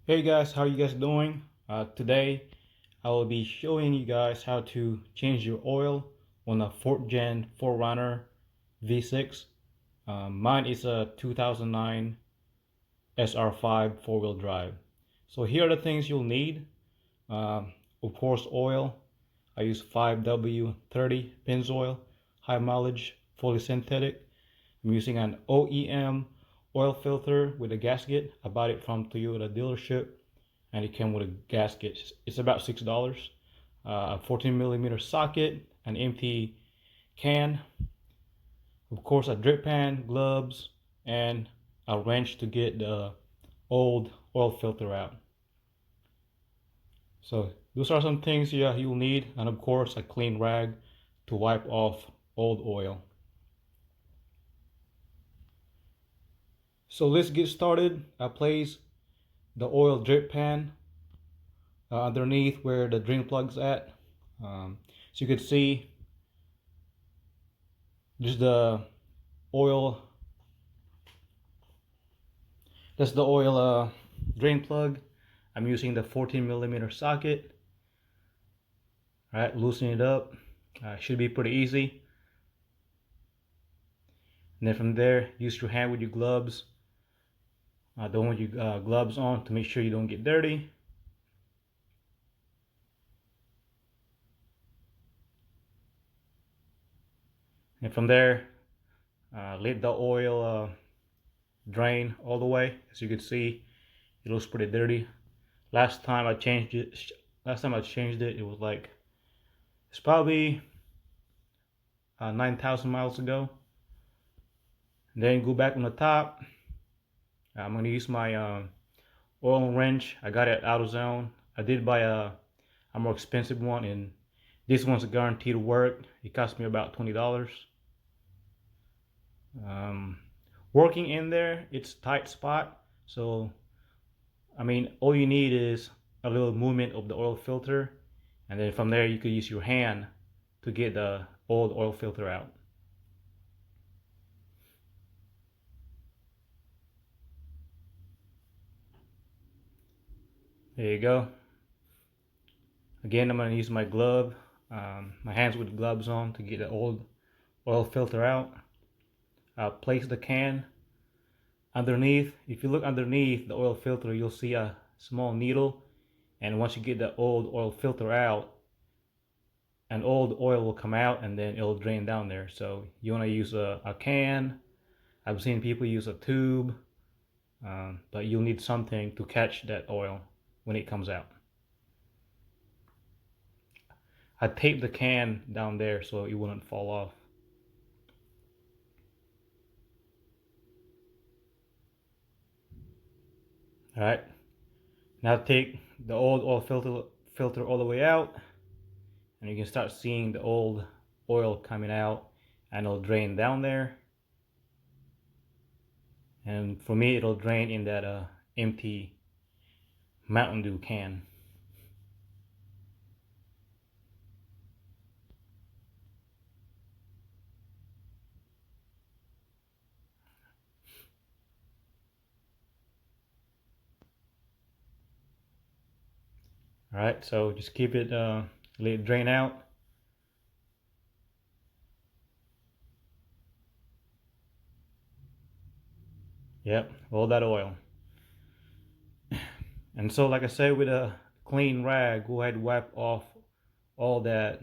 Hey guys, how you guys doing? Today I will be showing you guys how to change your oil on a 4th gen 4Runner V6. Mine is a 2009 SR5 4-wheel drive. So here are the things you'll need. Of course, oil. I use 5W30 Pennzoil, high mileage, fully synthetic. I'm using an OEM oil filter with a gasket. I bought it from Toyota dealership and it came with a gasket. It's about $6. A 14 millimeter socket, an empty can, of course a drip pan, gloves, and a wrench to get the old oil filter out. So those are some things you'll need, and of course a clean rag to wipe off old oil. So let's get started. I place the oil drip pan underneath where the drain plug's at. So you can see just the oil. That's the oil drain plug. I'm using the 14 millimeter socket. All right, loosen it up. Should be pretty easy. And then from there, use your hand with your gloves. Don't want your gloves on to make sure you don't get dirty. And from there, let the oil drain all the way. As you can see, it looks pretty dirty. Last time I changed it, it was like, it's probably 9,000 miles ago. And then go back on the top. I'm gonna use my oil wrench. I got it at AutoZone. I did buy a more expensive one, and this one's guaranteed to work. It cost me about $20. Working in there, it's a tight spot, so I mean all you need is a little movement of the oil filter, and then from there you could use your hand to get the old oil filter out. There you go. Again, I'm going to use my glove, my hands with the gloves on to get the old oil filter out. I'll place the can underneath. If you look underneath the oil filter, you'll see a small needle, and once you get the old oil filter out, an old oil will come out and then it'll drain down there. So you want to use a can. I've seen people use a tube, but you'll need something to catch that oil when it comes out. I taped the can down there so it wouldn't fall off. All right, now take the old oil filter all the way out, and you can start seeing the old oil coming out, and it'll drain down there. And for me, it'll drain in that empty Mountain Dew can. All right, so just keep it, let it drain out. Yep, all that oil. And so, like I said, with a clean rag, go ahead and wipe off all that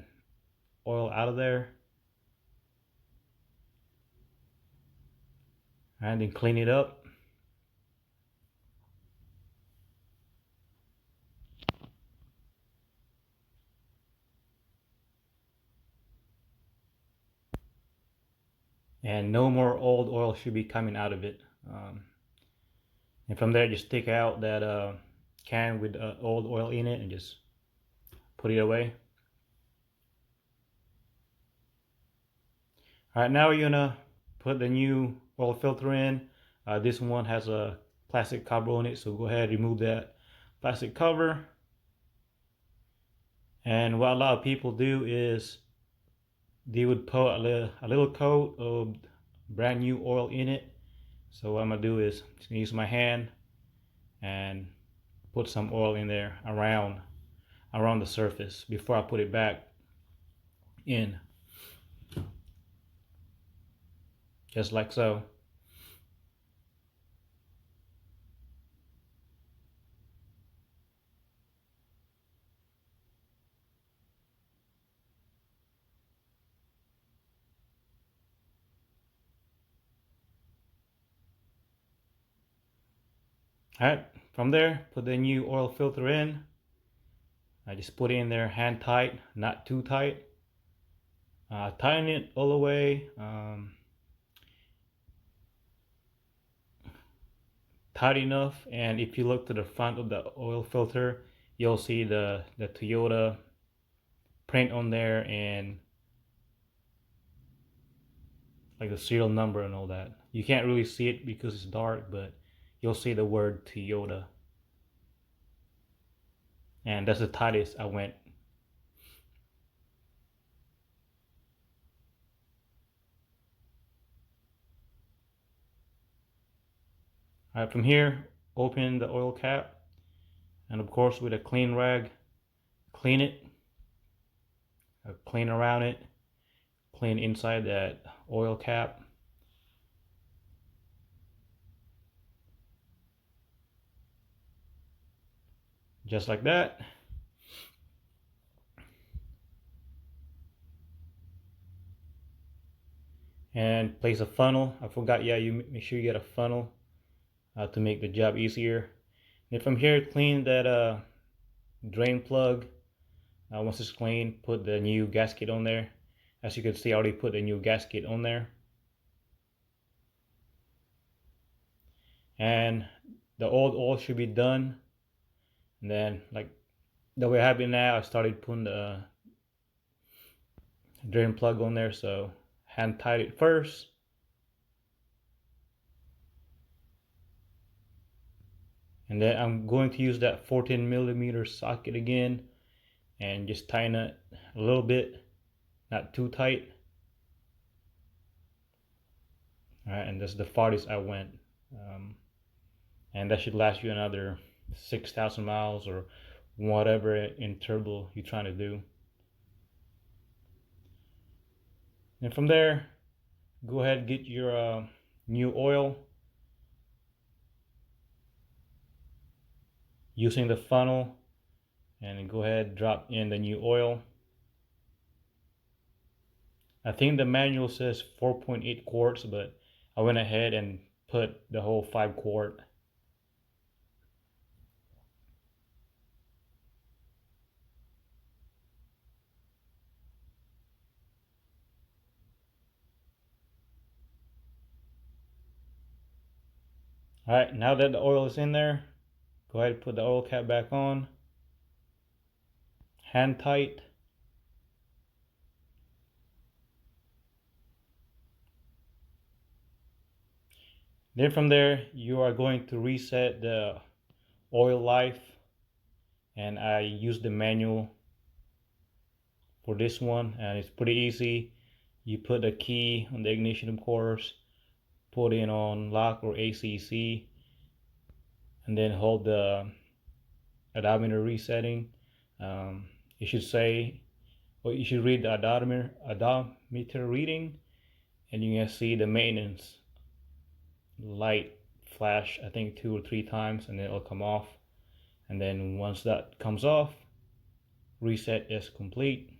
oil out of there. And then clean it up. And no more old oil should be coming out of it. And from there, just take out that can with old oil in it and just put it away. All right, now you're gonna put the new oil filter in. This one has a plastic cover on it, so go ahead and remove that plastic cover. And what a lot of people do is they would put a little coat of brand new oil in it. So what I'm gonna do is just gonna use my hand and put some oil in there around the surface before I put it back in, just like so. Alright, from there, put the new oil filter in. I just put it in there hand tight, not too tight. Tighten it all the way, tight enough. And if you look to the front of the oil filter, you'll see the Toyota print on there and like the serial number and all that. You can't really see it because it's dark, but you'll see the word Toyota. And that's the tightest I went. Alright, from here, open the oil cap, and of course with a clean rag, clean it, clean around it, clean inside that oil cap. Just like that. And place a funnel. I forgot, yeah, you make sure you get a funnel to make the job easier. And from here, clean that drain plug. Once it's clean, put the new gasket on there. As you can see, I already put the new gasket on there. And the old oil should be done. And then, like the way I have it now, I started putting the drain plug on there, so hand tight it first. And then I'm going to use that 14mm socket again and just tighten it a little bit, not too tight. Alright, and that's the farthest I went. And that should last you another 6,000 miles or whatever interval you're trying to do. And from there, go ahead and get your new oil using the funnel, and go ahead and drop in the new oil. I think the manual says 4.8 quarts, but I went ahead and put the whole 5 quart. Alright, now that the oil is in there, go ahead and put the oil cap back on. Hand tight. Then from there, you are going to reset the oil life. And I use the manual for this one, and it's pretty easy. You put the key on the ignition, of course, put it on lock or ACC, and then hold the odometer resetting. It should say, or you should read the odometer reading, and you can see the maintenance light flash, I think 2 or 3 times, and then it'll come off. And then once that comes off, reset is complete.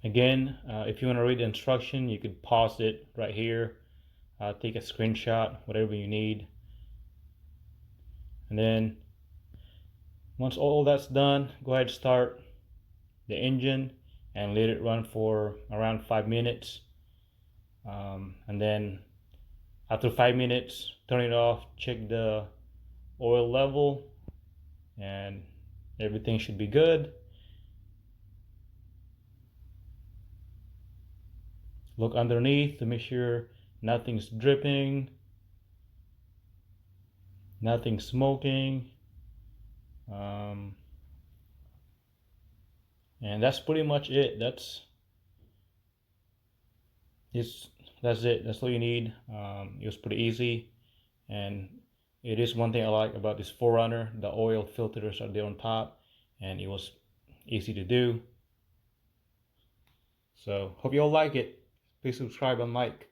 Again, if you want to read the instruction, you could pause it right here, take a screenshot, whatever you need. And then once all that's done, go ahead and start the engine and let it run for around 5 minutes. And then after 5 minutes, turn it off, check the oil level, and everything should be good. Look underneath to make sure nothing's dripping, nothing's smoking. And that's pretty much it. That's it. That's all you need. It was pretty easy, and it is one thing I like about this 4Runner. The oil filters are there on top, and it was easy to do. So hope you all like it. Please subscribe and like.